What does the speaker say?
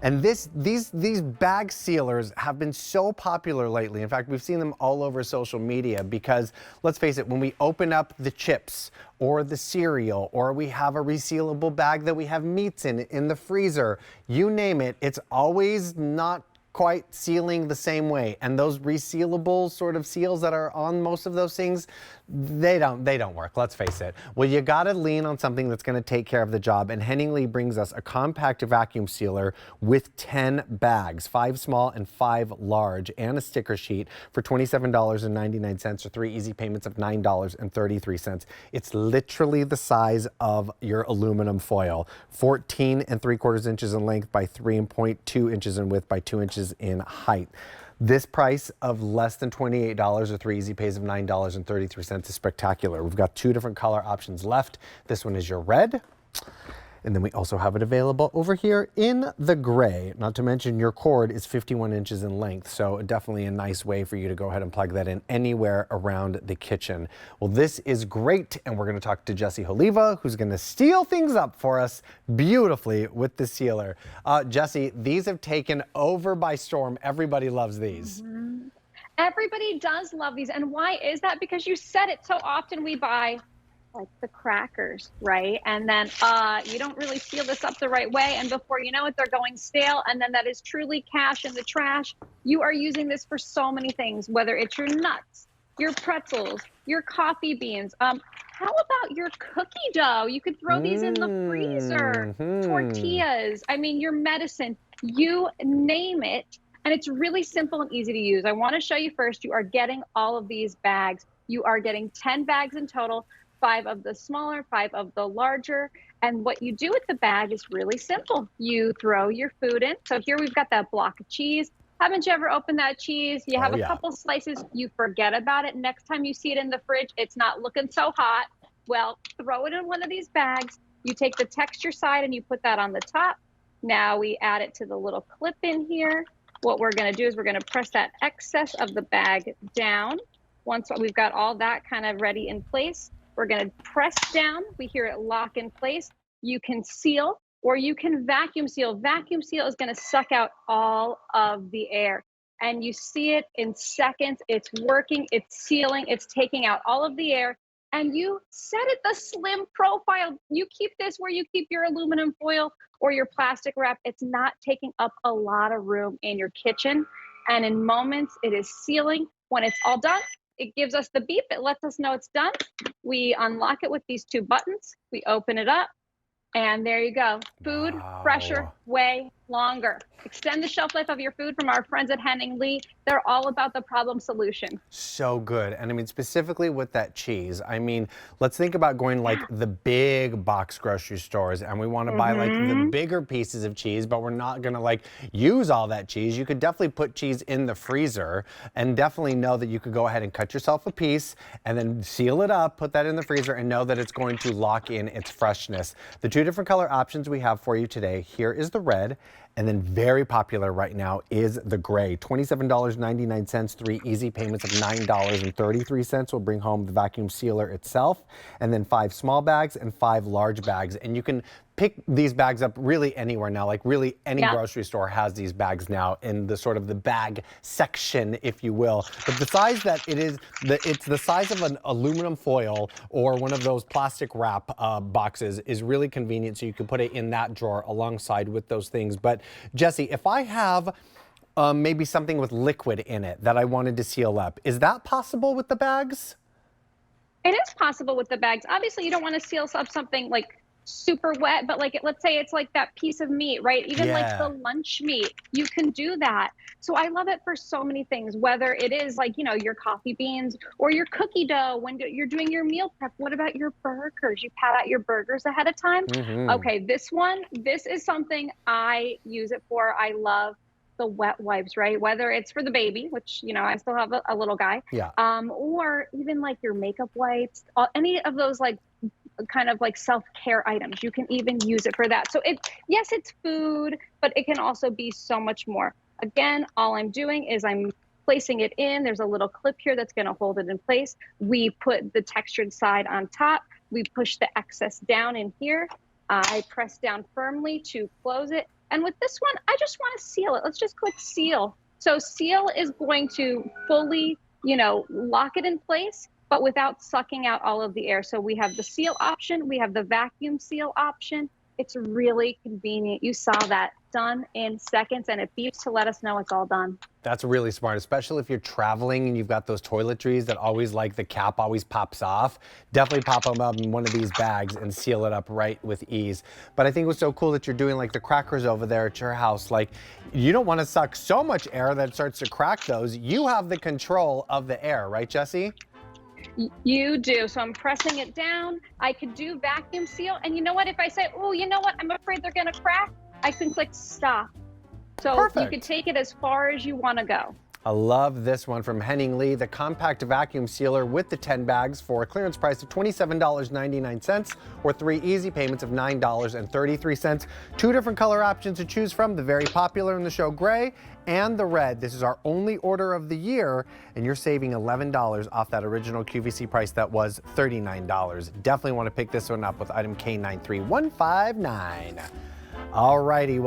And these bag sealers have been so popular lately. In fact, we've seen them all over social media because, let's face it, when we open up the chips or the cereal, or we have a resealable bag that we have meats in the freezer, you name it, it's always not quite sealing the same way. And those resealable sort of seals that are on most of those things, they don't work, let's face it. Well, you gotta lean on something that's gonna take care of the job, and Henning Lee brings us a compact vacuum sealer with 10 bags, 5 small and 5 large, and a sticker sheet for $27.99, or 3 easy payments of $9.33. It's literally the size of your aluminum foil, 14 3/4 inches in length by 3.2 inches in width by 2 inches in height. This price of less than $28 or 3 easy pays of $9.33 is spectacular. We've got 2 different color options left. This one is your red. And then we also have it available over here in the gray. Not to mention your cord is 51 inches in length, so definitely a nice way for you to go ahead and plug that in anywhere around the kitchen. Well, this is great, and we're gonna talk to Jessie Oliva, who's gonna steal things up for us beautifully with the sealer. Jessie, these have taken over by storm. Everybody loves these. Everybody does love these. And why is that? Because you said it, so often we buy like the crackers, right? And then you don't really seal this up the right way, and before you know it, they're going stale, and then that is truly cash in the trash. You are using this for so many things, whether it's your nuts, your pretzels, your coffee beans. How about your cookie dough? You could throw these in the freezer. Tortillas, I mean, your medicine, you name it. And it's really simple and easy to use. I want to show you first, you are getting all of these bags. You are getting 10 bags in total. 5 of the smaller, 5 of the larger. And what you do with the bag is really simple. You throw your food in. So here we've got that block of cheese. Haven't you ever opened that cheese? You have a couple slices, you forget about it. Next time you see it in the fridge, it's not looking so hot. Well, throw it in one of these bags. You take the texture side and you put that on the top. Now we add it to the little clip in here. What we're gonna do is we're gonna press that excess of the bag down. Once we've got all that kind of ready in place, we're going to press down. We hear it lock in place. You can seal or you can vacuum seal. Vacuum seal is going to suck out all of the air. And you see it in seconds. It's working. It's sealing. It's taking out all of the air. And you set it the slim profile. You keep this where you keep your aluminum foil or your plastic wrap. It's not taking up a lot of room in your kitchen. And in moments, it is sealing. When it's all done, it gives us the beep. It lets us know it's done. We unlock it with these 2 buttons. We open it up, and there you go. Food, fresher, way longer. Extend the shelf life of your food from our friends at Henning Lee. They're all about the problem solution. So good. And I mean, specifically with that cheese, I mean, let's think about going like the big box grocery stores, and we want to buy like the bigger pieces of cheese, but we're not going to like use all that cheese. You could definitely put cheese in the freezer and definitely know that you could go ahead and cut yourself a piece and then seal it up, put that in the freezer, and know that it's going to lock in its freshness. The 2 different color options we have for you today, here is the red, and then very popular right now is the gray. $27.99, 3 easy payments of $9.33 will bring home the vacuum sealer itself, and then 5 small bags and 5 large bags. And you can pick these bags up really anywhere now, like really any grocery store has these bags now in the sort of the bag section, if you will. But the size that it is, it's the size of an aluminum foil or one of those plastic wrap boxes is really convenient, so you can put it in that drawer alongside with those things. But Jessie, if I have maybe something with liquid in it that I wanted to seal up, is that possible with the bags? It is possible with the bags. Obviously, you don't want to seal up something like super wet, but like let's say it's like that piece of meat, right? Even like the lunch meat, you can do that. So I love it for so many things, whether it is like, you know, your coffee beans or your cookie dough when you're doing your meal prep. What about your burgers? You pat out your burgers ahead of time. Okay, this is something I use it for. I love the wet wipes, right? Whether it's for the baby, which, you know, I still have a little guy, or even like your makeup wipes, any of those like kind of like self-care items. You can even use it for that. So yes, it's food, but it can also be so much more. Again, all I'm doing is I'm placing it in. There's a little clip here that's going to hold it in place. We put the textured side on top. We push the excess down in here. I press down firmly to close it. And with this one, I just want to seal it. Let's just click seal. So seal is going to fully, lock it in place, but without sucking out all of the air. So we have the seal option, we have the vacuum seal option. It's really convenient. You saw that, done in seconds, and it beeps to let us know it's all done. That's really smart, especially if you're traveling and you've got those toiletries that always the cap always pops off. Definitely pop them up in one of these bags and seal it up right with ease. But I think what's so cool that you're doing the crackers over there at your house, you don't want to suck so much air that it starts to crack those. You have the control of the air, right, Jesse? You do. So I'm pressing it down. I could do vacuum seal. And you know what? If I say, oh, you know what? I'm afraid they're going to crack, I can click stop. So Perfect. You could take it as far as you want to go. I love this one from Henning Lee, the compact vacuum sealer with the 10 bags for a clearance price of $27.99 or 3 easy payments of $9.33. 2 different color options to choose from, the very popular in the show gray and the red. This is our only order of the year, and you're saving $11 off that original QVC price that was $39. Definitely want to pick this one up with item K93159. All righty.